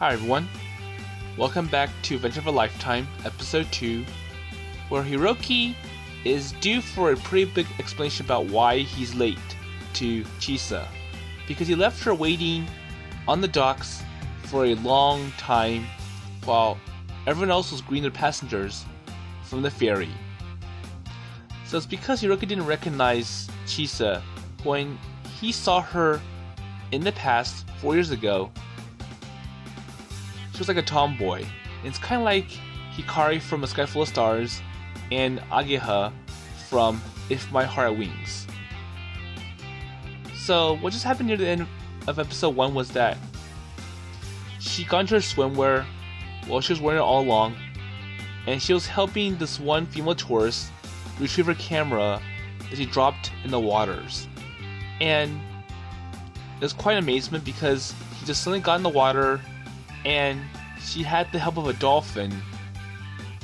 Hi everyone, welcome back to Adventure of a Lifetime, Episode 2, where Hiroki is due for a pretty big explanation about why he's late to Chisa, because he left her waiting on the docks for a long time while everyone else was greeting their passengers from the ferry. So it's because Hiroki didn't recognize Chisa when he saw her in the past 4 years ago. She was like a tomboy. And it's kind of like Hikari from A Sky Full of Stars and Ageha from If My Heart Had Wings. So what just happened near the end of episode 1 was that she got into her swimwear. Well, she was wearing it all along, and she was helping this one female tourist retrieve her camera that she dropped in the waters. And it was quite an amazement because she just suddenly got in the water and she had the help of a dolphin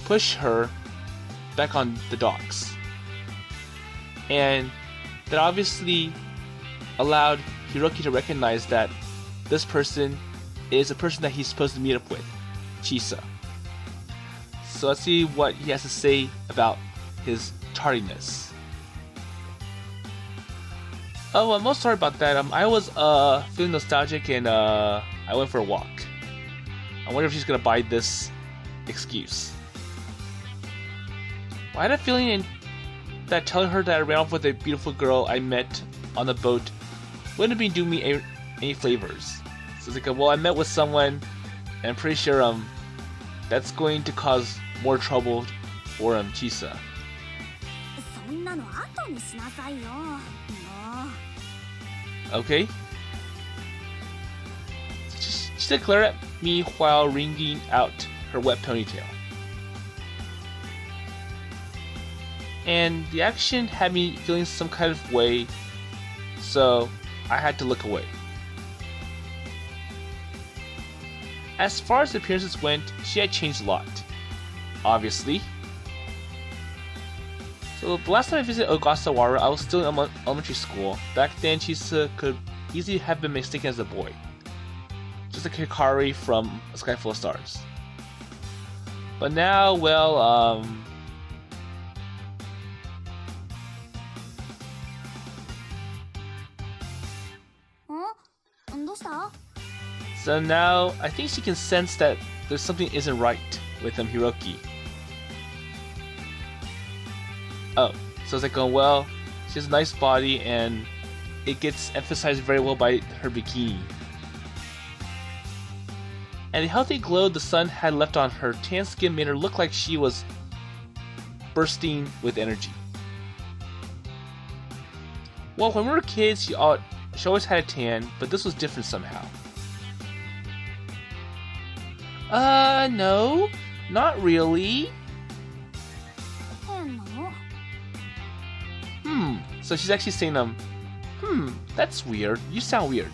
push her back on the docks. And that obviously allowed Hiroki to recognize that this person is a person that he's supposed to meet up with, Chisa. So let's see what he has to say about his tardiness. Oh, I'm most sorry about that. I was feeling nostalgic and I went for a walk. I wonder if she's gonna buy this excuse. Well, I had a feeling that telling her that I ran off with a beautiful girl I met on the boat wouldn't have been doing me any favors. So it's like, well, I met with someone, and I'm pretty sure that's going to cause more trouble for Chisa. Okay. She glared at me while wringing out her wet ponytail. And the action had me feeling some kind of way, so I had to look away. As far as appearances went, she had changed a lot, obviously. So the last time I visited Ogasawara, I was still in elementary school. Back then, Chisa could easily have been mistaken as a boy. Just like Hikari from A Sky Full of Stars. But now, well, so now, I think she can sense that there's something isn't right with Hiroki. Oh, so it's like, oh, well, she has a nice body and it gets emphasized very well by her bikini. And the healthy glow the sun had left on her tan skin made her look like she was bursting with energy. Well, when we were kids, she always had a tan, but this was different somehow. No, not really. So she's actually saying, that's weird. You sound weird.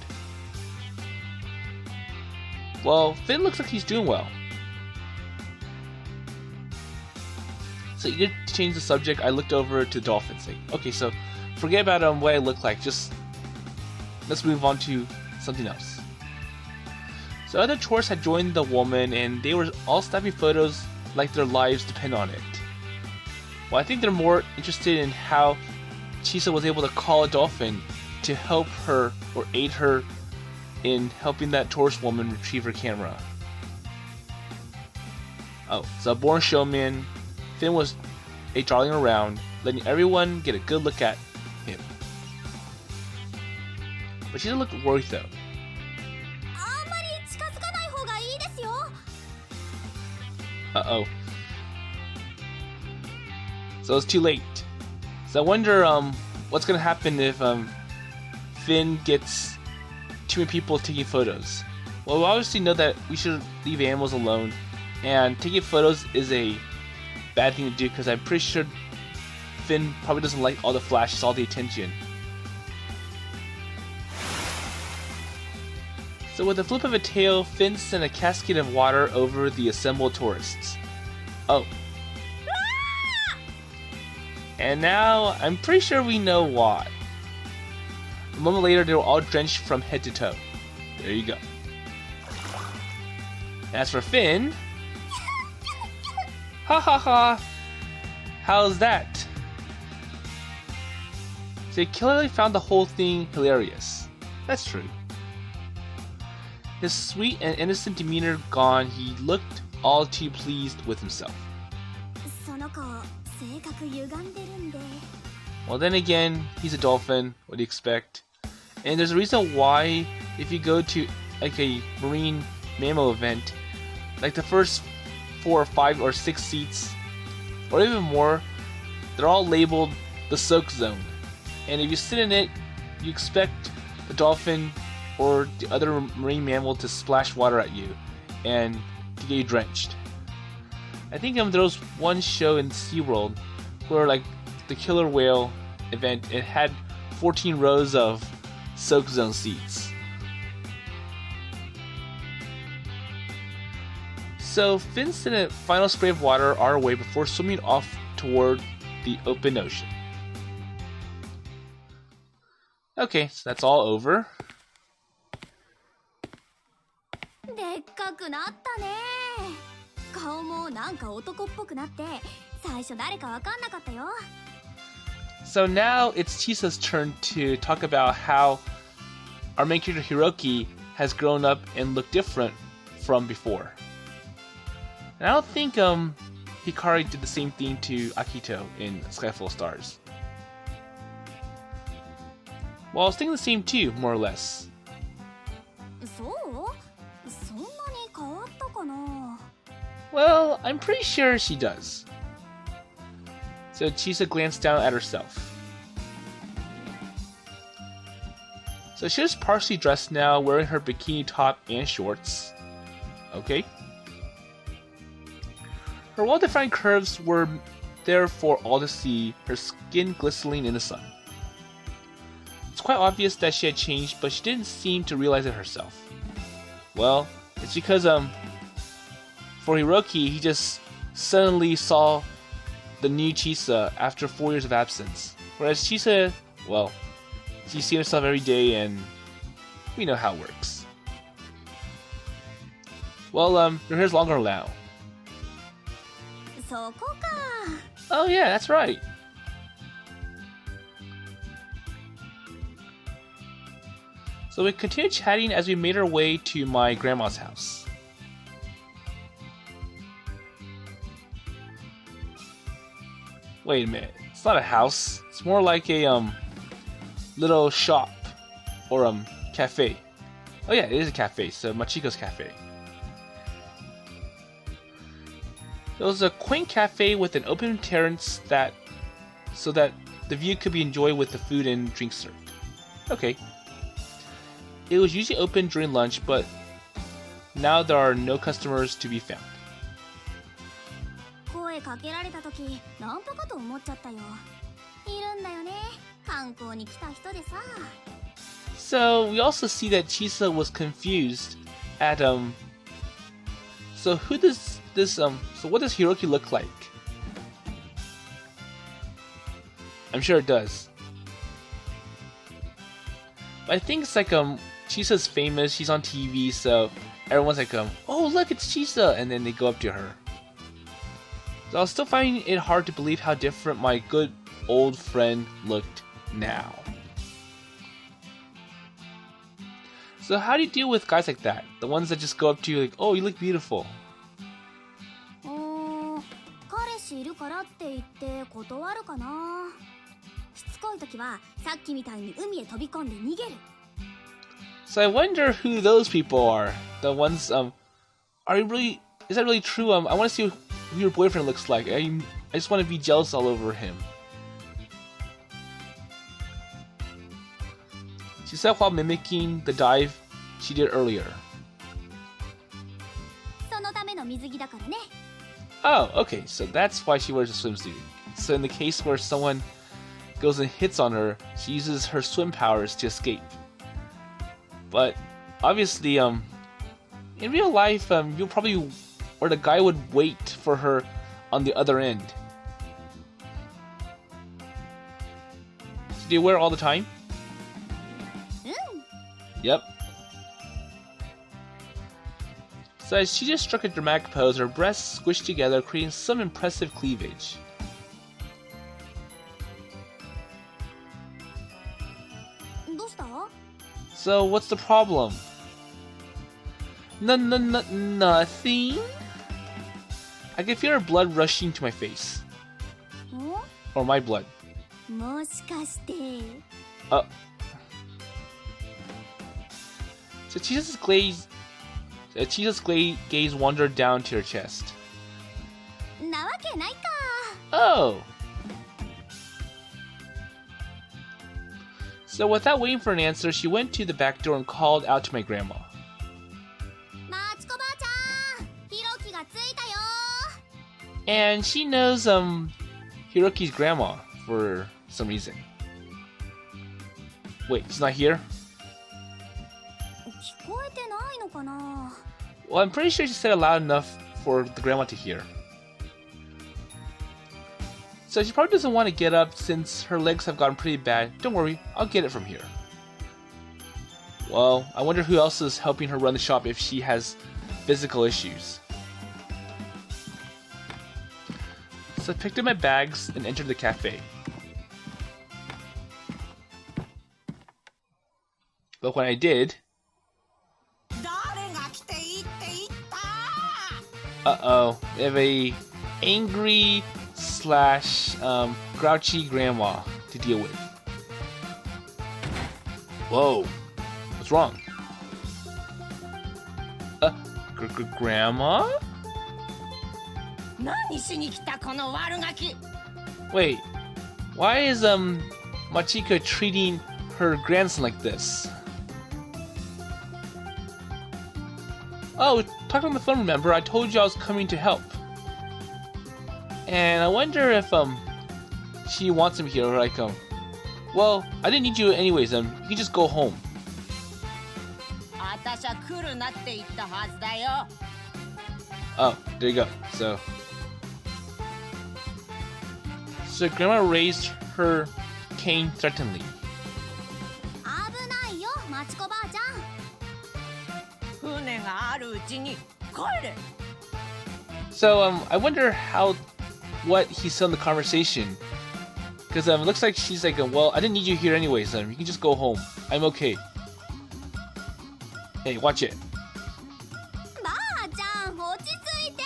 Well, Phin looks like he's doing well. So eager to change the subject, I looked over to Dolphin saying, okay, so forget about what I look like, just let's move on to something else. So other tourists had joined the woman and they were all snapping photos like their lives depend on it. Well, I think they're more interested in how Chisa was able to call a dolphin to help her or aid her in helping that tourist woman retrieve her camera. Oh, so born showman, Phin was a darling around, letting everyone get a good look at him. But she didn't look worried though. Uh-oh. So it's too late. So I wonder what's gonna happen if Phin gets too many people taking photos. Well, we obviously know that we should leave animals alone, and taking photos is a bad thing to do because I'm pretty sure Phin probably doesn't like all the flashes, all the attention. So with a flip of a tail, Phin sent a cascade of water over the assembled tourists. Oh. And now, I'm pretty sure we know why. A moment later, they were all drenched from head to toe. There you go. As for Phin, ha ha ha, how's that? So he clearly found the whole thing hilarious. That's true. His sweet and innocent demeanor gone, he looked all too pleased with himself. Well, then again, he's a dolphin. What do you expect? And there's a reason why, if you go to like a marine mammal event, like the first 4 or 5 or 6 seats, or even more, they're all labeled the soak zone. And if you sit in it, you expect the dolphin or the other marine mammal to splash water at you and to get you drenched. I think there was one show in SeaWorld where, like, the killer whale event, it had 14 rows of soak zone seats. So Phin sent a final spray of water our way before swimming off toward the open ocean. Okay, so that's all over. So now it's Chisa's turn to talk about how our main character Hiroki has grown up and looked different from before. And I don't think Hikari did the same thing to Akito in Sky Full of Stars. Well, I was thinking the same too, more or less. Well, I'm pretty sure she does. So Chisa glanced down at herself. So she's partially dressed now, wearing her bikini top and shorts. Okay. Her well-defined curves were there for all to see, her skin glistening in the sun. It's quite obvious that she had changed, but she didn't seem to realize it herself. Well, it's because for Hiroki, he just suddenly saw the new Chisa after 4 years of absence. Whereas Chisa, well, she's seen herself every day, and we know how it works. Well, her hair's longer now. Oh yeah, that's right. So we continued chatting as we made our way to my grandma's house. Wait a minute, it's not a house. It's more like a little shop or cafe. Oh yeah, it is a cafe. So Machiko's cafe. It was a quaint cafe with an open terrace so that the view could be enjoyed with the food and drinks served. Okay. It was usually open during lunch, but now there are no customers to be found. So we also see that Chisa was confused at so who does this so what does Hiroki look like? I'm sure it does. But I think it's like Chisa's famous, she's on TV, so everyone's like oh look, it's Chisa, and then they go up to her. So I was still finding it hard to believe how different my good old friend looked now. So how do you deal with guys like that? The ones that just go up to you like, oh, you look beautiful. So I wonder who those people are. The ones are you really? Is that really true? I want to see who your boyfriend looks like. I just want to be jealous all over him. She said while mimicking the dive she did earlier. Oh, okay, so that's why she wears a swimsuit. So in the case where someone goes and hits on her, she uses her swim powers to escape. But obviously, in real life, you'll probably, or the guy would wait for her on the other end. So do you wear it all the time? Yep. So as she just struck a dramatic pose, her breasts squished together, creating some impressive cleavage. どうした？ So what's the problem? Nothing. I can feel her blood rushing to my face. ん？ Or my blood. もしかして。 So Chisa's gaze wandered down to her chest. なわけないか。 Oh! So without waiting for an answer, she went to the back door and called out to my grandma. マチコばあちゃん、ヒロキが着いたよ。 And she knows Hiroki's grandma for some reason. Wait, she's not here? 聞こえてないのかな。 Well, I'm pretty sure she said it loud enough for the grandma to hear. So she probably doesn't want to get up since her legs have gotten pretty bad. Don't worry, I'll get it from here. Well, I wonder who else is helping her run the shop if she has physical issues. So I picked up my bags and entered the cafe. But when I did... Uh-oh, we have a angry slash grouchy grandma to deal with. Whoa, what's wrong? Grandma? Wait, why is Machiko treating her grandson like this? Oh, talking on the phone, remember? I told you I was coming to help. And I wonder if she wants him here, or like well, I didn't need you anyways, you can just go home. Oh, there you go. So grandma raised her cane threateningly. 危ないよ、マチコばあちゃん。 So I wonder what he said in the conversation, because it looks like she's like, well, I didn't need you here anyways. You can just go home. I'm okay. Hey, watch it. ばあちゃん、落ち着いて。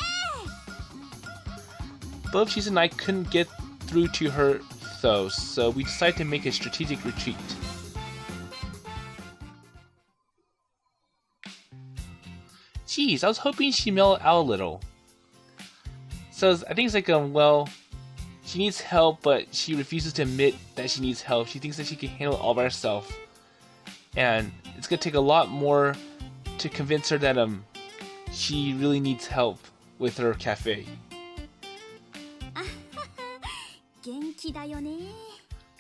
Both Chisa and I couldn't get through to her though, so we decided to make a strategic retreat. Jeez, I was hoping she'd mellow out a little. So I think it's like, well, she needs help, but she refuses to admit that she needs help. She thinks that she can handle it all by herself. And it's gonna take a lot more to convince her that she really needs help with her cafe. 元気だよね。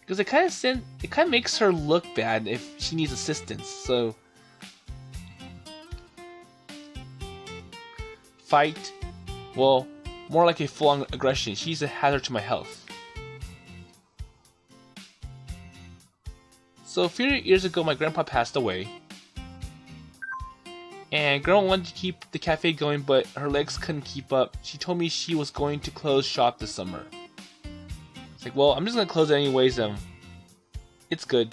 Because it kind of makes her look bad if she needs assistance. So fight, well, more like a full-on aggression. She's a hazard to my health. So a few years ago, my grandpa passed away. And grandma wanted to keep the cafe going, but her legs couldn't keep up. She told me she was going to close shop this summer. It's like, well, I'm just gonna close it anyways. It's good.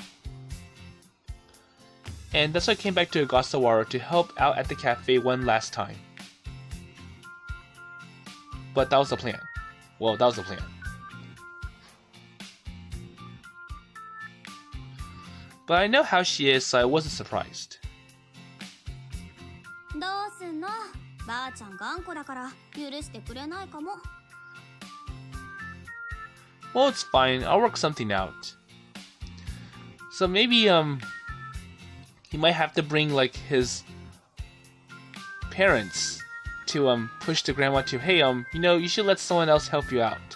And that's why I came back to Ogasawara to help out at the cafe one last time. But that was the plan. Well, that was the plan. But I know how she is, so I wasn't surprised. どうすんの？ばあちゃん頑固だから許してくれないかも。 Well, it's fine. I'll work something out. So maybe he might have to bring like his parents to push the grandma to, hey, you know, you should let someone else help you out.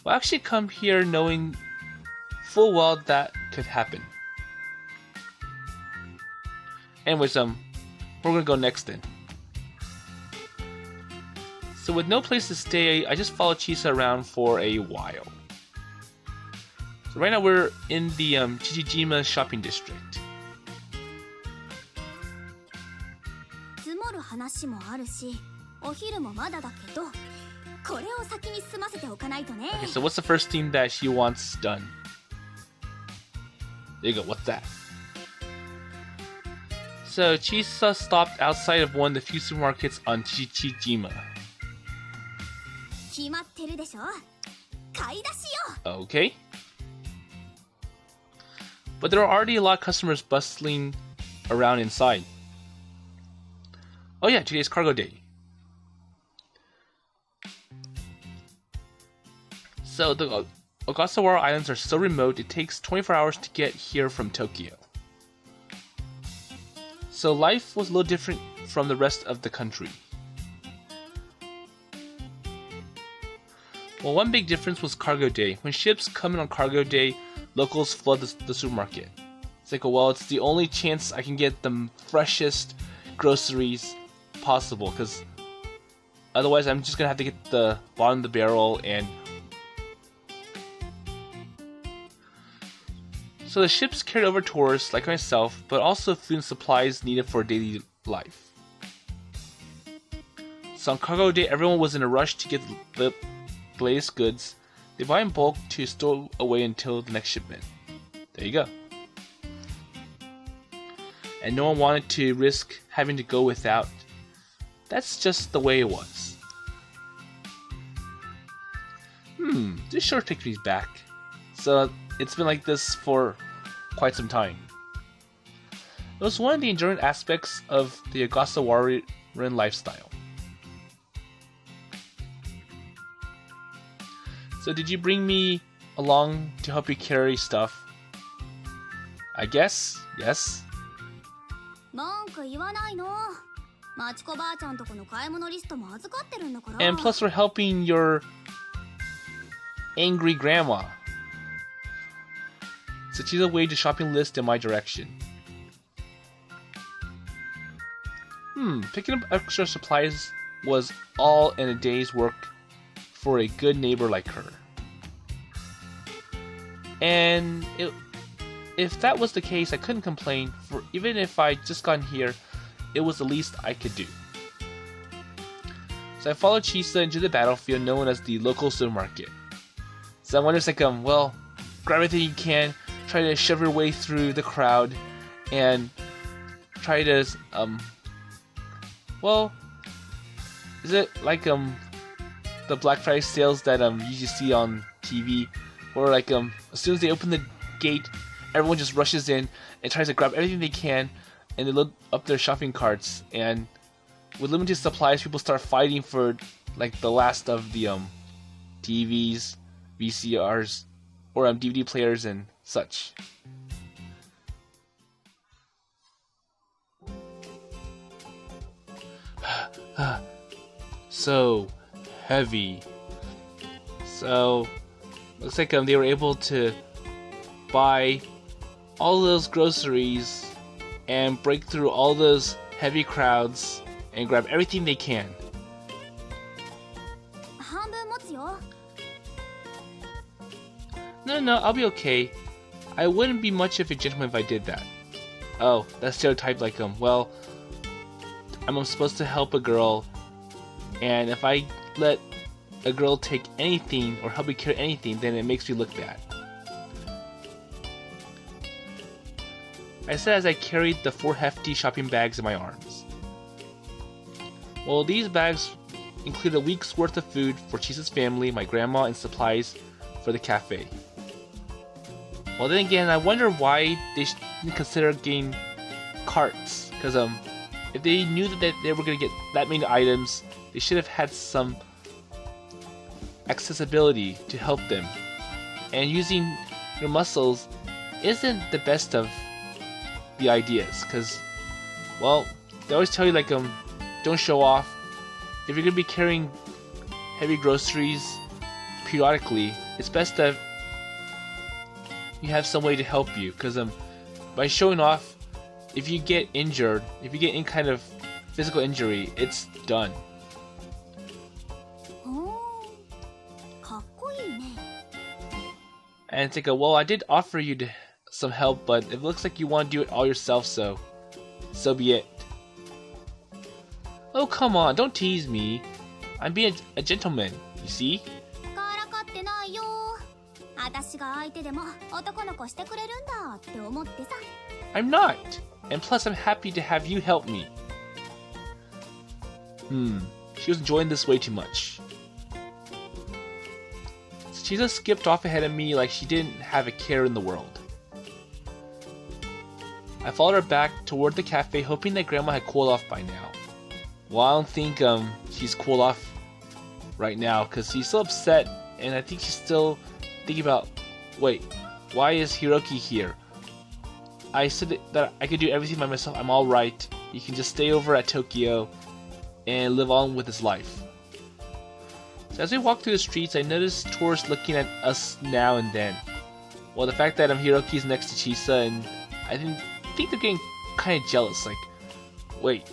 Well, actually come here knowing full well that could happen. Anyways, we're gonna go next then. So with no place to stay, I just followed Chisa around for a while. So right now we're in the Chichijima shopping district. 着話もあるし、お昼もまだだけど、これを先に済ませておかないとね。 Okay, so what's the first thing that she wants done? There you go, what's that? So Chisa stopped outside of one of the few supermarkets on Chichijima. 決まってるでしょ。買い出しよ。 Okay. But there are already a lot of customers bustling around inside. Oh yeah, today's cargo day. So the Ogasawara Islands are so remote, it takes 24 hours to get here from Tokyo. So life was a little different from the rest of the country. Well, one big difference was cargo day. When ships come in on cargo day, locals flood the supermarket. It's like, well, it's the only chance I can get the freshest groceries possible, because otherwise I'm just gonna have to get the bottom of the barrel. And so the ships carried over tourists like myself, but also food and supplies needed for daily life. So on cargo day, everyone was in a rush to get the latest goods. They buy in bulk to store away until the next shipment. There you go. And no one wanted to risk having to go without. That's just the way it was. This sure takes me back. So it's been like this for quite some time. It was one of the enduring aspects of the Ogasawara lifestyle. So did you bring me along to help you carry stuff? I guess, yes. なんか言わないの。マチコばあちゃんとこの買い物リストも預かってるんだから。 And plus we're helping your angry grandma. So Chisa waved a shopping list in my direction. Picking up extra supplies was all in a day's work for a good neighbor like her. And if that was the case, I couldn't complain, for even if I just gotten here, it was the least I could do. So I followed Chisa into the battlefield known as the local supermarket. So I wonder, it's like, well, grab everything you can, try to shove your way through the crowd, and try to, well, is it like, the Black Friday sales that you usually see on TV, where like as soon as they open the gate, everyone just rushes in and tries to grab everything they can, and they load up their shopping carts, and with limited supplies, people start fighting for like the last of the TVs, VCRs, or DVD players and such. So heavy. So looks like they were able to buy all those groceries and break through all those heavy crowds and grab everything they can. 半分持つよ。 No, I'll be okay. I wouldn't be much of a gentleman if I did that. Oh, that stereotype, like, well, I'm supposed to help a girl, and if I let a girl take anything or help me carry anything, then it makes me look bad. I said as I carried the 4 hefty shopping bags in my arms. Well, these bags include a week's worth of food for Chisa's family, my grandma, and supplies for the cafe. Well, then again, I wonder why they didn't consider getting carts, because if they knew that they were going to get that many items, they should have had some accessibility to help them. And using your muscles isn't the best of the ideas, because, well, they always tell you, like, don't show off. If you're going to be carrying heavy groceries periodically, it's best that you have some way to help you, because by showing off, if you get injured, if you get any kind of physical injury, it's done. かっこいいね。 And it's like, well, I did offer you some help, but it looks like you want to do it all yourself, so be it. Oh, come on, don't tease me. I'm being a gentleman, you see? からかってないよ。私が相手でも男の子してくれるんだって思ってさ。I'm not. And plus, I'm happy to have you help me. She was enjoying this way too much. So Chisa skipped off ahead of me like she didn't have a care in the world. I followed her back toward the cafe, hoping that Grandma had cooled off by now. Well, I don't think she's cooled off right now because she's still upset, and I think she's still thinking about, wait, why is Hiroki here? I said that I could do everything by myself. I'm all right. You can just stay over at Tokyo and live on with his life. So as we walked through the streets, I noticed tourists looking at us now and then. Well, the fact that Hiroki's next to Chisa, and I think they're getting kind of jealous. Like, wait,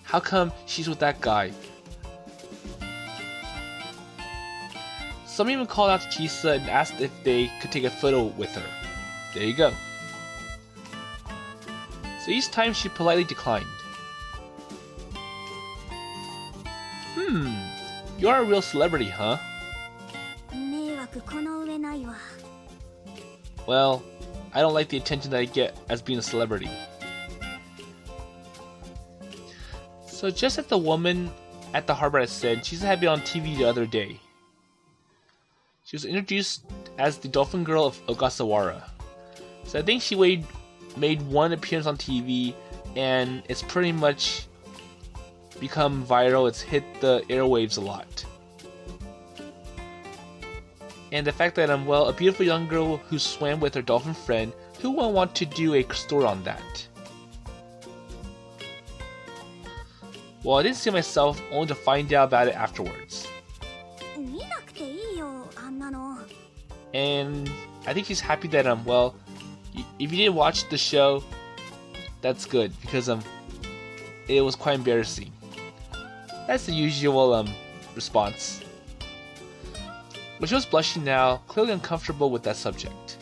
how come she's with that guy? Some even called out to Chisa and asked if they could take a photo with her. There you go. So each time she politely declined. You are a real celebrity, huh? 迷惑この上ないわ。 Well, I don't like the attention that I get as being a celebrity. So just as the woman at the harbor had said, Chisa had been on TV the other day. She was introduced as the dolphin girl of Ogasawara. So I think she made one appearance on TV, and it's pretty much become viral. It's hit the airwaves a lot. And the fact that a beautiful young girl who swam with her dolphin friend, who will want to do a story on that? Well, I didn't see myself, only to find out about it afterwards. 見なくていいよ、あんなの。 And I think she's happy that if you didn't watch the show, that's good, because it was quite embarrassing. That's the usual response. But she was blushing now, clearly uncomfortable with that subject.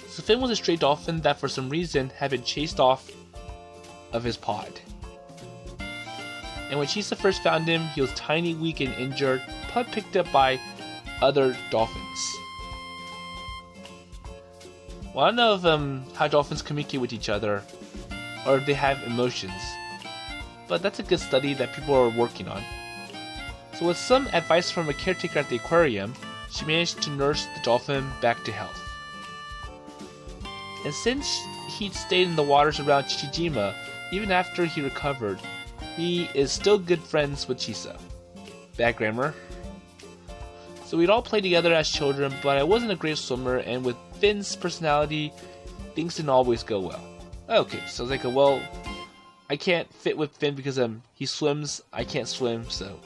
So Phin was a stray dolphin that for some reason had been chased off of his pod. And when Chisa first found him, he was tiny, weak, and injured, but picked up by other dolphins. Well, I don't know if how dolphins communicate with each other, or if they have emotions, but that's a good study that people are working on. So with some advice from a caretaker at the aquarium, she managed to nurse the dolphin back to health. And since he'd stayed in the waters around Chichijima, even after he recovered, he is still good friends with Chisa. Bad grammar. So we'd all play together as children, but I wasn't a great swimmer, and with Phin's personality, things didn't always go well. Okay, so I was like, well, I can't fit with Phin because he swims, I can't swim, so.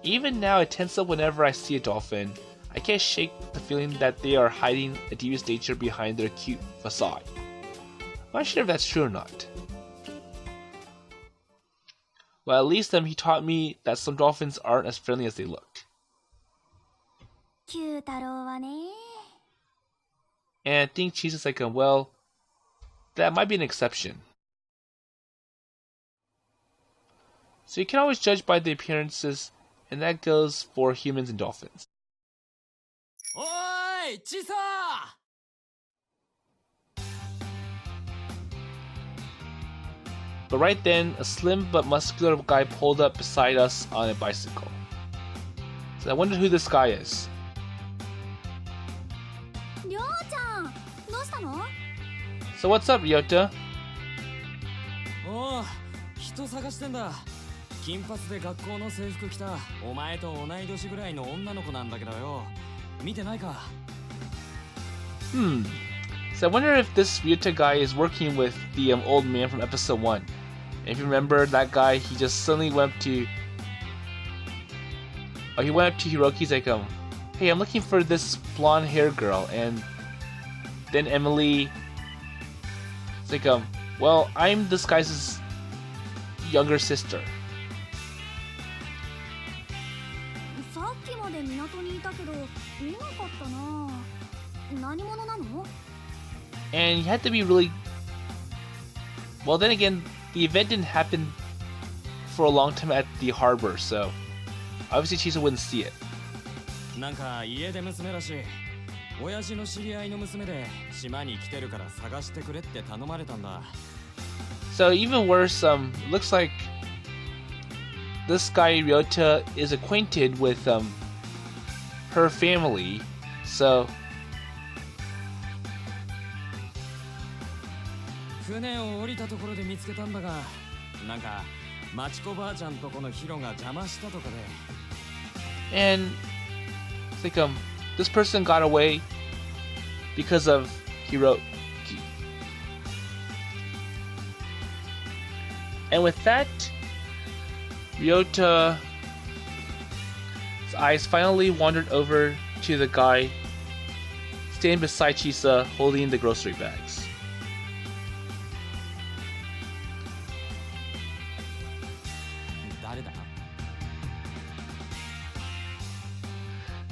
Even now, I tense up whenever I see a dolphin. I can't shake the feeling that they are hiding a devious nature behind their cute facade. I'm not sure if that's true or not. Well, at least he taught me that some dolphins aren't as friendly as they look. Q-Taro はね。 And I think Chisa's like, well, that might be an exception. So you can always judge by the appearances, and that goes for humans and dolphins. Oi, Chisa! But right then, a slim but muscular guy pulled up beside us on a bicycle. So I wondered who this guy is. りょうちゃん、どうしたの？ So what's up, Ryota? おう、人探してんだ。金髪で学校の制服着たお前と同い年ぐらいの女の子なんだけどよ。見てないか？ So I wonder if this Ryota guy is working with the old man from episode 1. And if you remember that guy, he just suddenly went up to Hiroki's like, hey, I'm looking for this blonde hair girl, and then Emily is like, well, I'm this guy's younger sister. さっきまで港にいたけど、見なかったな。何者なの？ And you had to be really Well, then again, the event didn't happen for a long time at the harbor, so obviously Chisa wouldn't see it. なんか家出娘らしい。親父の知り合いの娘で島に来てるから探してくれって頼まれたんだ。So even worse, looks like this guy Ryota is acquainted with her family, so 船を降りたところで見つけたんだが、なんかマチコばあちゃんとこのヒロが邪魔したとかで。and it's like this person got away because of Hiroki. And with that, Ryota's eyes finally wandered over to the guy standing beside Chisa holding the grocery bags.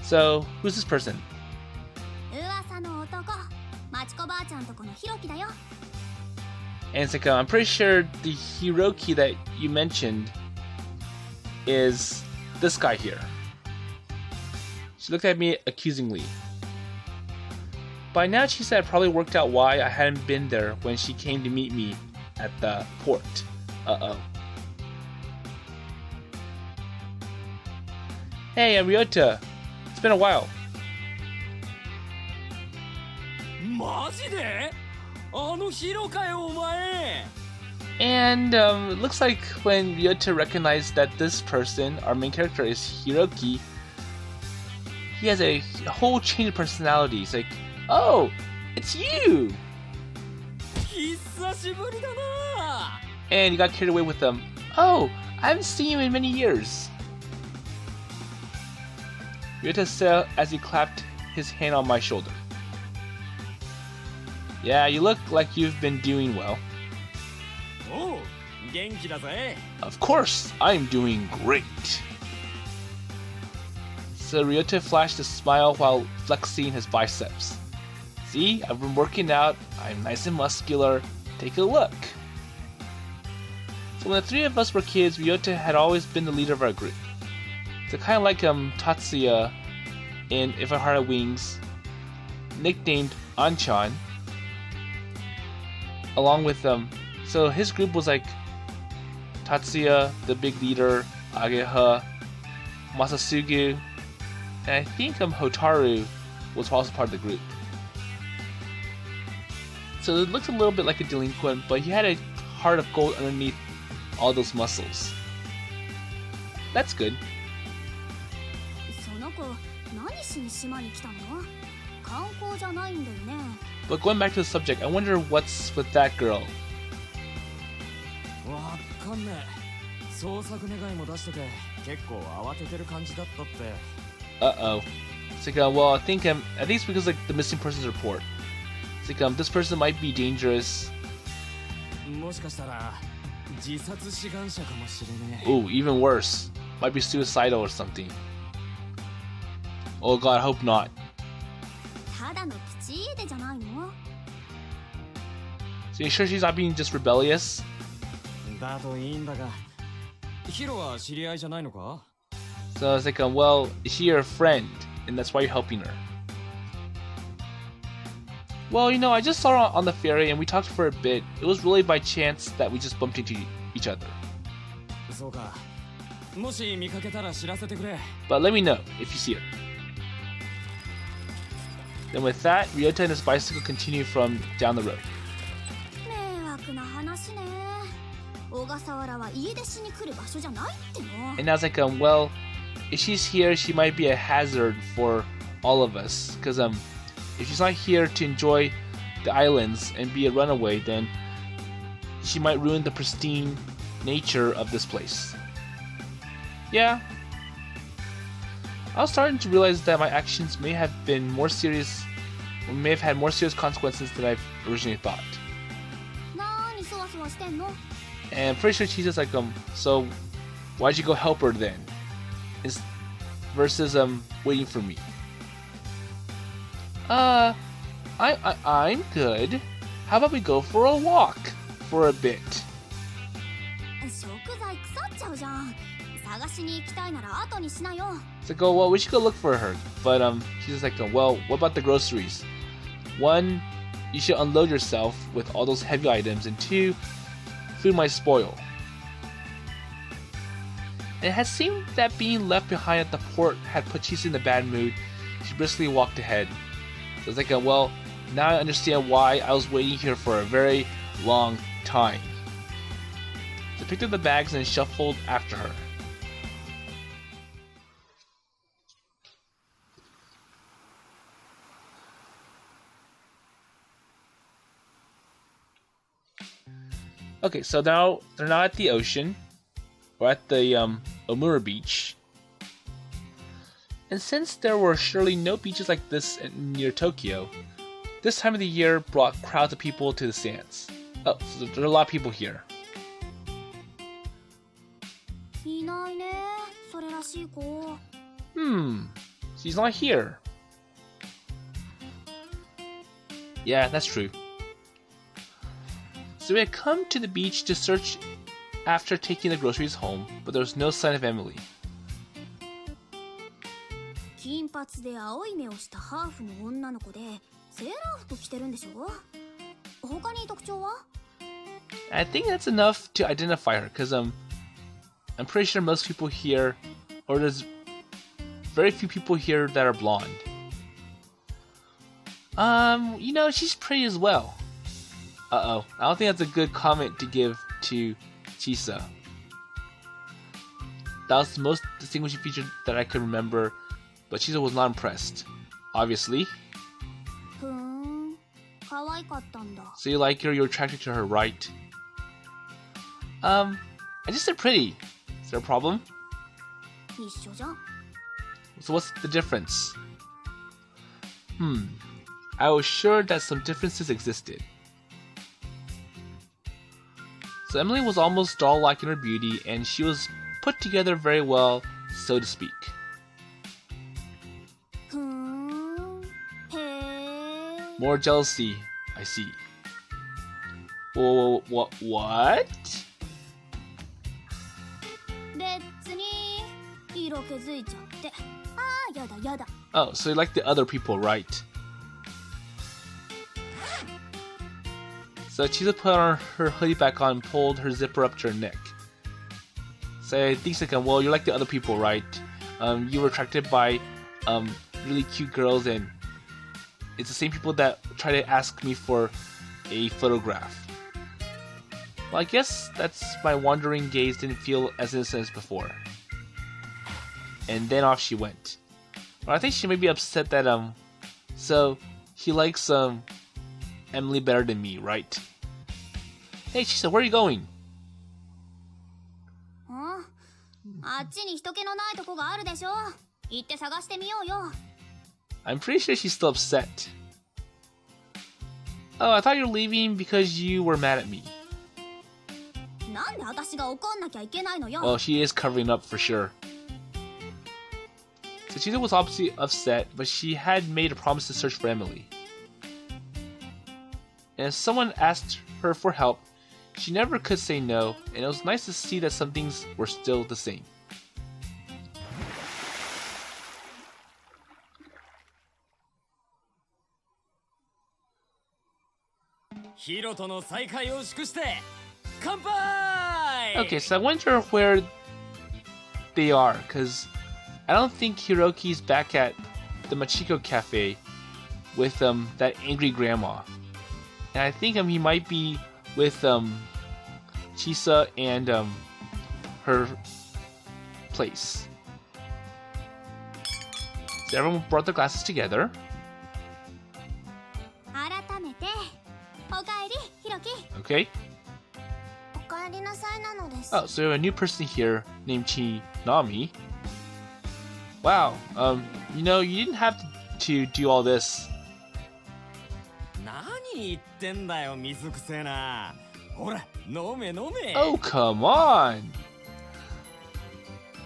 So, who's this person? 噂の男、マチコばあちゃんとこのヒロキだよ。 And it's like, I'm pretty sure the Hiroki that you mentioned is this guy here. She looked at me accusingly. By now, she said it probably worked out why I hadn't been there when she came to meet me at the port. Uh-oh. Hey, I'm Ryota. It's been a while. マジで？あのヒロかよお前。 And it looks like when Ryota recognized that this person, our main character, is Hiroki, he has a whole change of personality. He's like, oh, it's you! 久しぶりだな。 And he got carried away with them. Oh, I haven't seen you in many years. Ryota said as he clapped his hand on my shoulder. Yeah, you look like you've been doing well. おう、元気だぜ。 Of course, I'm doing great. So Ryota flashed a smile while flexing his biceps. See, I've been working out, I'm nice and muscular, take a look. So when the three of us were kids, Ryota had always been the leader of our group. So kind of like Tatsuya in If I Had Wings, nicknamed Anchan, along with so his group was like Tatsuya, the big leader, Ageha, Masasugu, and I think Hotaru was also part of the group. So it looks a little bit like a delinquent, but he had a heart of gold underneath all those muscles. That's good. その子、何しに島に来たの？観光じゃないんだよね。 But going back to the subject, I wonder what's with that girl. わかんねえ。捜索願いも出してて、結構慌ててる感じだったって。 Uh-oh. It's like, well, I think it's because like the missing persons report. It's like, this person might be dangerous. もしかしたら自殺志願者かもしれねえ。 Ooh, even worse. Might be suicidal or something. Oh god, I hope not. ただのプチ家出じゃないの？ So you sure she's not being just rebellious? だといいんだが、ヒロは知り合いじゃないのか？ So it's like, well, is she your friend? And that's why you're helping her. Well, you know, I just saw her on the ferry and we talked for a bit. It was really by chance that we just bumped into each other. そうか。もし見かけたら知らせてくれ。 But let me know if you see her. Then with that, Ryota and his bicycle continue from down the road. 迷惑な話ね。小笠原は家出しに来る場所じゃないっての。 And I was like, well, if she's here, she might be a hazard for all of us. Because if she's not here to enjoy the islands and be a runaway, then she might ruin the pristine nature of this place. Yeah. I was starting to realize that my actions may have been more serious, or may have had more serious consequences than I originally thought. なーにそわそわしてんの？ And I'm pretty sure Chisa's like, so why'd you go help her then? Versus waiting for me. I'm good. How about we go for a walk for a bit. 食材腐っちゃうじゃん。探しに行きたいなら後にしなよ。It's like, oh, well, we should go look for her. But she's just like, well, what about the groceries? One, you should unload yourself with all those heavy items, and two, food might spoil. And it had seemed that being left behind at the port had put Chisa in a bad mood. She briskly walked ahead. So it's like, well, now I understand why I was waiting here for a very long time. So I picked up the bags and shuffled after her. Okay, so now they're not at the ocean. We're at the Omura beach. And since there were surely no beaches like this near Tokyo, this time of the year brought crowds of people to the sands. Oh, so there are a lot of people here. いないね、それらしい子。She's not here. Yeah, that's true. So we had come to the beach to search after taking the groceries home, but there was no sign of Emily. 金髪で青い目をしたハーフの女の子でセーラー服着てるんでしょ。他に特徴は？ I think that's enough to identify her, because I'm pretty sure most people here, or there's very few people here that are blonde. You know, she's pretty as well. Uh-oh, I don't think that's a good comment to give to Chisa. That was the most distinguishing feature that I could remember, but Chisa was not impressed, obviously. ふーん、可愛かったんだ。 So you like her, you're attracted to her, right? I just said pretty. Is there a problem? 一緒じゃん。 So what's the difference? I was sure that some differences existed. So Emily was almost doll-like in her beauty, and she was put together very well, so to speak. ふーん、へー。 More jealousy, I see. Whoa, what? 別に色気づいちゃって。あー、やだやだ。 Oh, so you like the other people, right? So Chisa put her hoodie back on and pulled her zipper up to her neck. So I think like, well, you're like the other people, right? You were attracted by really cute girls, and it's the same people that try to ask me for a photograph. Well, I guess that's my wandering gaze didn't feel as innocent as before. And then off she went. Well, I think she may be upset that so he likes Emily better than me, right? Hey, Chisa, where are you going? あっちに人気のないとこがあるでしょ。行って探してみようよ。 I'm pretty sure she's still upset. Oh, I thought you were leaving because you were mad at me. なんで私が怒んなきゃいけないのよ。 Well, she is covering up for sure. So Chisa was obviously upset, but she had made a promise to search for Emily. And if someone asked her for help, she never could say no, and it was nice to see that some things were still the same. Hirotoの再会を祝して乾杯! Okay, so I wonder where they are, because I don't think Hiroki's back at the Machiko cafe with that angry grandma. And I think he might be with Chisa and her place. So everyone brought their glasses together. 改めておかえり、ひろき。 Okay. おかえりなさいなのです。 Oh, so we have a new person here named Chinami. Wow. You know, you didn't have to do all this. 何言ってんだよ、水くせえな。ほら、飲め飲め。 Oh, come on.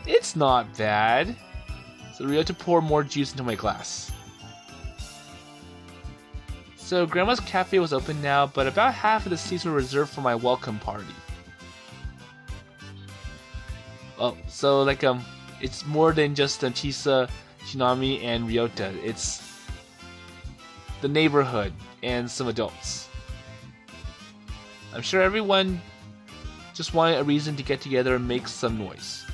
It's not bad. So we have to pour more juice into my glass. So Grandma's cafe was open now, but about half of the seats were reserved for my welcome party. Oh, so like it's more than just Chisa, Shinami, and Ryota. It's the neighborhood and some adults. I'm sure everyone just wanted a reason to get together and make some noise.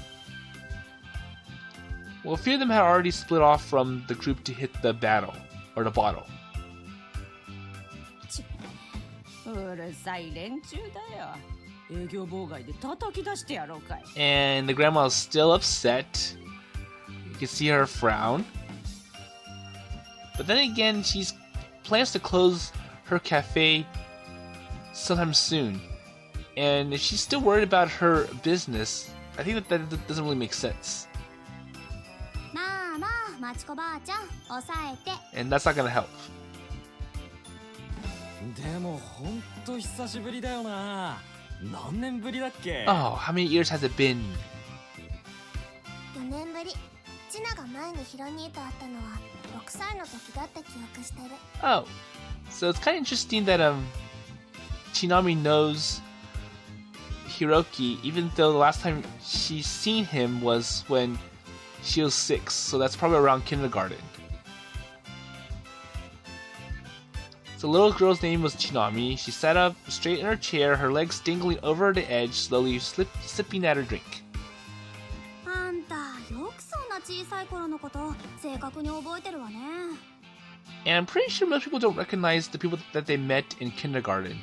Well, a few of them had already split off from the group to hit the bottle. And the grandma is still upset. You can see her frown. But then again, she plans to close her cafe sometime soon. And if she's still worried about her business, I think that doesn't really make sense. And that's not gonna help. でも本当久しぶりだよな。何年ぶりだっけ? Oh, how many years has it been? 4年ぶり。チナが前にヒロ兄と会ったのは6歳の時だった記憶してる。Oh, so it's kind of interesting that Chinami knows Hiroki, even though the last time she's seen him was when she was 6, so that's probably around kindergarten. The little girl's name was Chinami. She sat up straight in her chair, her legs dangling over the edge, slowly sipping at her drink. あんた、よくそんな小さい頃のこと正確に覚えてるわね。And I'm pretty sure most people don't recognize the people that they met in kindergarten.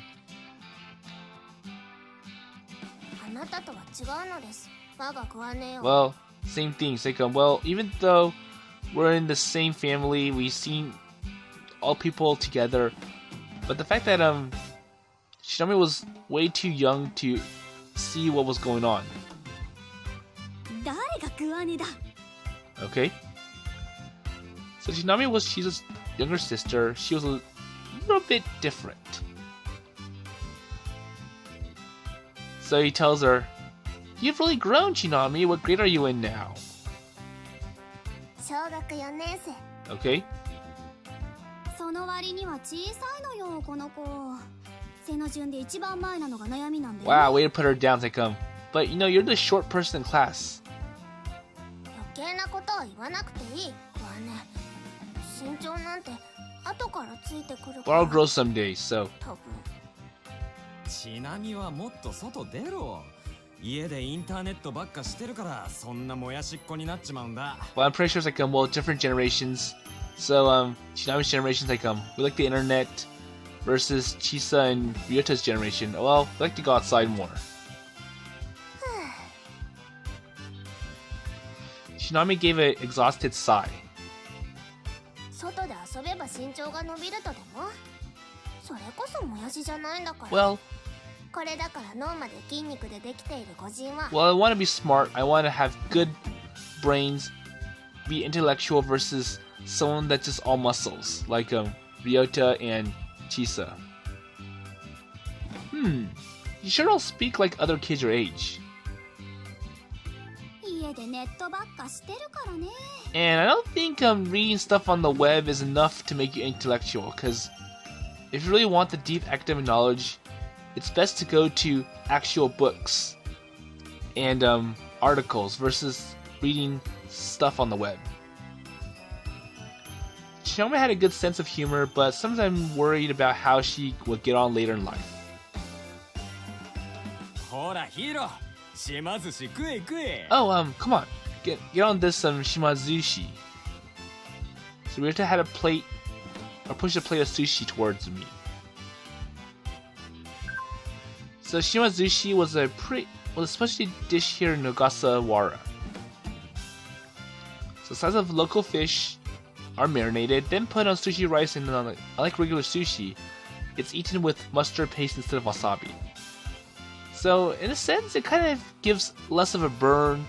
あなたとは違うのです。我が子はね。Well, same thing. It's like, well, even though we're in the same family, we've seen all people together, but the fact that Shinami was way too young to see what was going on. 誰がグアネだ? Okay. So Shinami was Chisa's younger sister. She was a little bit different. So he tells her, "You've really grown, Shinami. What grade are you in now?" 小学4年生。 Okay. その割には小さいのよ、この子。背の順で一番前なのが悩みなんだよ。Wow, way to put her down. It's like, but you know, you're the short person in class. 余計なことは言わなくていい。グアネ。身長なんて後からついてくるから。We'll all grow someday, so. 多分。ちなみはもっと外出ろ。家でインターネットばっかしてるからそんなもやしっこになっちまうんだ。Well, I'm pretty sure it's like, well, different generations. So, Shinami's generation's like, we like the internet versus Chisa and Ryota's generation. Well, we like to go outside more. Shinami gave an exhausted sigh. 外で遊べば身長が伸びるとでも？それこそもやしじゃないんだから。Well, これだから脳まで筋肉でできている個人は。well, I want to be smart. I want to have good brains, be intellectual versus someone that's just all muscles, like Ryota and Chisa. You sure don't speak like other kids your age. 家でネットばっかしてるからね。And I don't think reading stuff on the web is enough to make you intellectual, because if you really want the deep academic knowledge, it's best to go to actual books and articles versus reading stuff on the web. Shinami had a good sense of humor, but sometimes I'm worried about how she would get on later in life. ほら、ヒーロー、島寿司食え食え。 Oh, come on, get on this shimazushi. So Ryota had a plate, or pushed a plate of sushi towards me. So shimazushi was a specialty dish here in Ogasawara. So size of local fish are marinated, then put on sushi rice, and unlike regular sushi, it's eaten with mustard paste instead of wasabi. So in a sense, it kind of gives less of a burn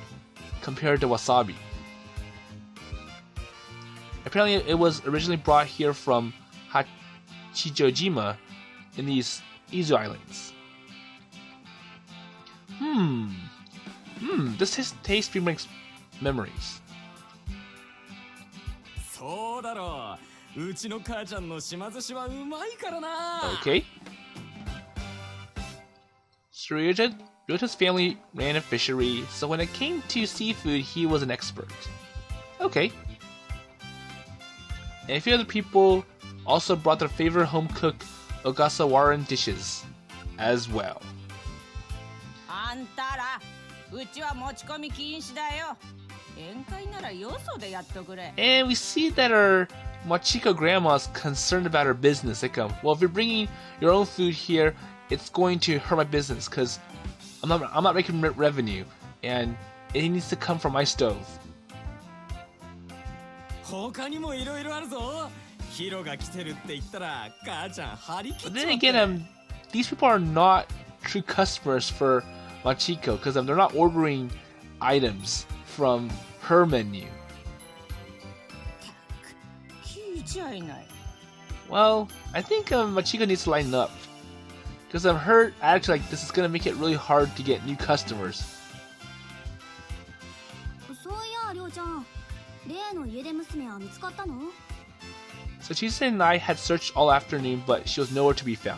compared to wasabi. Apparently, it was originally brought here from Hachijojima in these Izu Islands. This taste brings memories. そうだろう。うちの母ちゃんの島寿司はうまいからな。Okay. So Ryota's family ran a fishery, so when it came to seafood, he was an expert. Okay. And a few other people also brought their favorite home-cooked Ogasawara dishes as well. あんたら、うちは持ち込み禁止だよ。宴会ならよそでやっとくれ。And we see that our Machiko grandma is concerned about her business. Like, well, if you're bringing your own food here, it's going to hurt my business because I'm not making revenue, and it needs to come from my stove. 他にもいろいろあるぞ。ヒロが来てるって言ったら母ちゃん張り切っ But ち then まって。 again, these people are not true customers for Machiko because they're not ordering items from her menu. 聞いちゃいない。 Well, I think Machiko needs to lighten up because her attitude like this is gonna make it really hard to get new customers. そういやりょうちゃん、例の家出娘は見つかったの？ So Chisa and I had searched all afternoon, but she was nowhere to be found.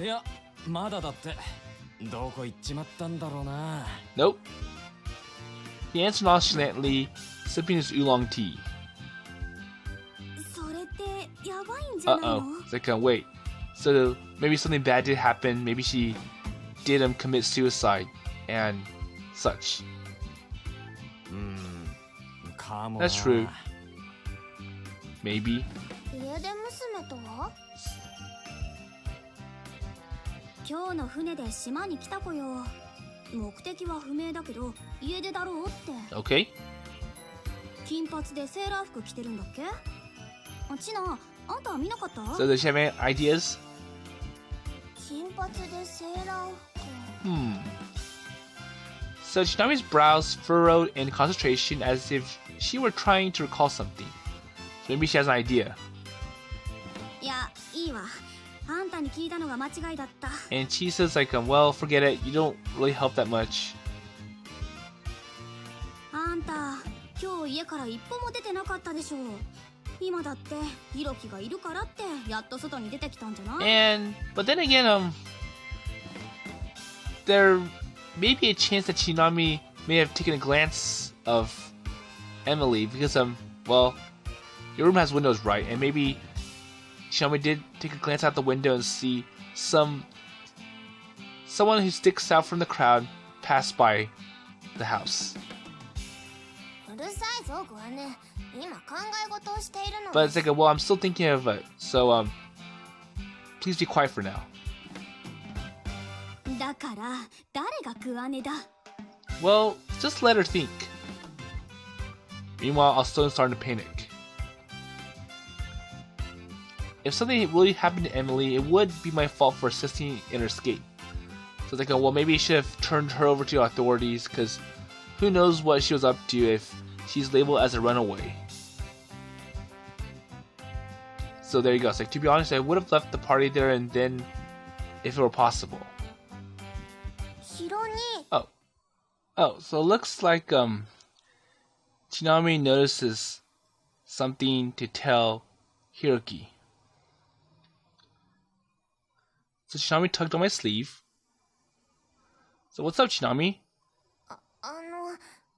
いや、まだだって。どこ行っちまったんだろうな。 Nope. He answered nonchalantly, sipping his oolong tea. それってやばいんじゃないの？ Uh-oh. It's like, wait. So maybe something bad did happen. Maybe she did commit suicide and such. かもな。 That's true. Maybe. 家出娘とは？今日の船で島に来た子よ。目的は不明だけど家出だろうって。 Okay. 金髪でセーラー服着てるんだっけ？チナ、あんたは見なかった？ So does she have any ideas? 金髪でセーラー服。So Shinami's brows furrowed in concentration as if she were trying to recall something. So maybe she has an idea. いや、いいわ。あんたに聞いたのが間違いだった。 And Chisa's like, well, forget it. You don't really help that much. あんた、今日家から一歩も出てなかったでしょう。今だってヒロキがいるからってやっと外に出てきたんじゃない？ But then again, there may be a chance that Shinami may have taken a glance of Emily because, well, your room has windows, right? And maybe Shinami did take a glance out the window and see someone who sticks out from the crowd pass by the house. うるさいぞ、グアネ。今考え事をしているの。 But it's like, well, I'm still thinking of it, so please be quiet for now. だから誰がグアネだ？ Well, just let her think. Meanwhile, Alstone's starting to panic. If something really happened to Emily, it would be my fault for assisting in her escape. So it's like, well, maybe I should have turned her over to the authorities, because who knows what she was up to if she's labeled as a runaway. So there you go. It's like, to be honest, I would have left the party there and then, if it were possible. ヒロニ。 Oh, so it looks like Shinami notices something to tell Hiroki. So Shinami tugged on my sleeve. So what's up, Shinami?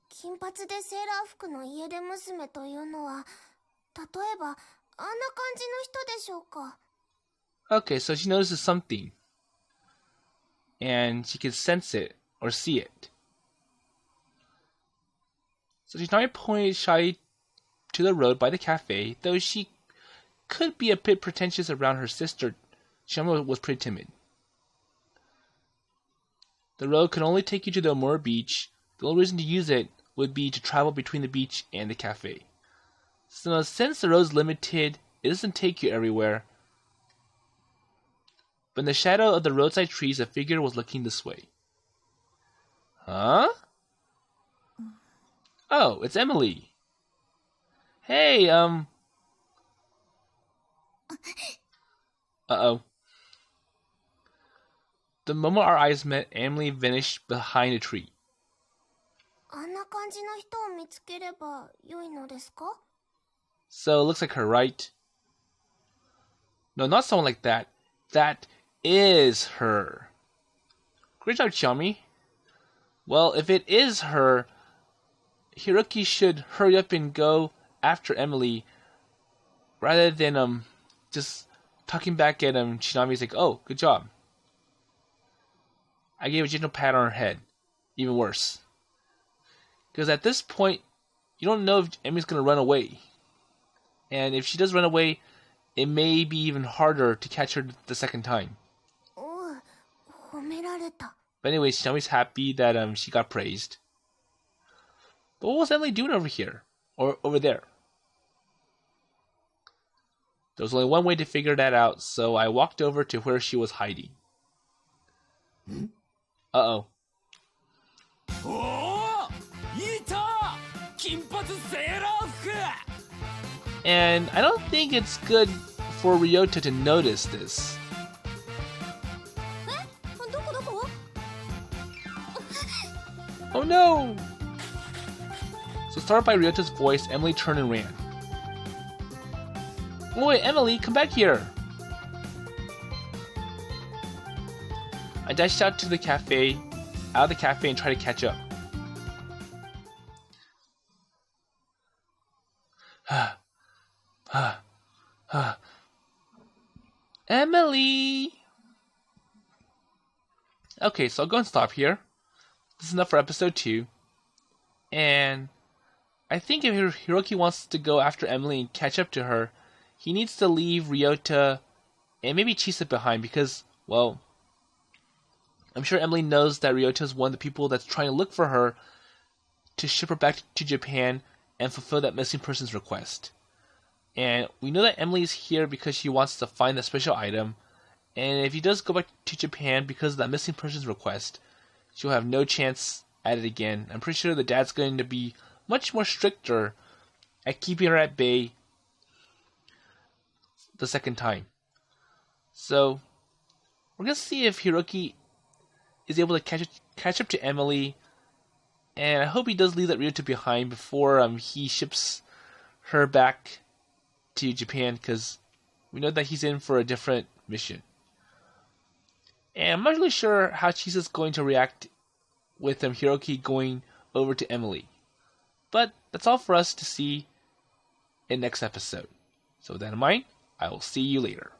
金髪でセーラー服の家出娘というのは、例えばあんな感じの人でしょうか？ Okay, so she notices something. And she can sense it or see it. So Shinami pointed shyly to the road by the cafe, though she could be a bit pretentious around her sister. Shinami was pretty timid. The road could only take you to the Omura beach. The only reason to use it would be to travel between the beach and the cafe. So since the road is limited, it doesn't take you everywhere. But in the shadow of the roadside trees, a figure was looking this way. Huh? Oh, it's Emily. Hey, Uh-oh. The moment our eyes met, Emily vanished behind a tree. あんな感じの人を見つければ良いのですか？ So it looks like her, right? No, not someone like that. That is her. Great job, Chummy. Well, if it is her, Hiroki should hurry up and go after Emily rather than just talking back at Shinami's like, oh, good job. I gave a gentle pat on her head. Even worse. Because at this point, you don't know if Emily's going to run away. And if she does run away, it may be even harder to catch her the second time. But anyways, Shinami's happy that she got praised. But what was Emily doing over here? Or over there? There was only one way to figure that out, so I walked over to where she was hiding. Uh-oh. And I don't think it's good for Ryota to notice this. Oh no! So startled by Ryota's voice, Emily turned and ran. Oh wait, Emily, come back here! I dashed out to the cafe, out of the cafe, and tried to catch up. Emily! Okay, so I'll go and stop here. This is enough for episode 2. And I think if Hiroki wants to go after Emily and catch up to her, he needs to leave Ryota and maybe Chisa behind because, well, I'm sure Emily knows that Ryota is one of the people that's trying to look for her to ship her back to Japan and fulfill that missing person's request. And we know that Emily is here because she wants to find that special item, and if he does go back to Japan because of that missing person's request, she'll have no chance at it again. I'm pretty sure the dad's going to be much more stricter at keeping her at bay the second time. So, we're going to see if Hiroki is able to catch up to Emily, and I hope he does leave that Ryota behind before he ships her back to Japan, because we know that he's in for a different mission. And I'm not really sure how Chisa's going to react with Hiroki going over to Emily. But that's all for us to see in next episode. So with that in mind, I will see you later.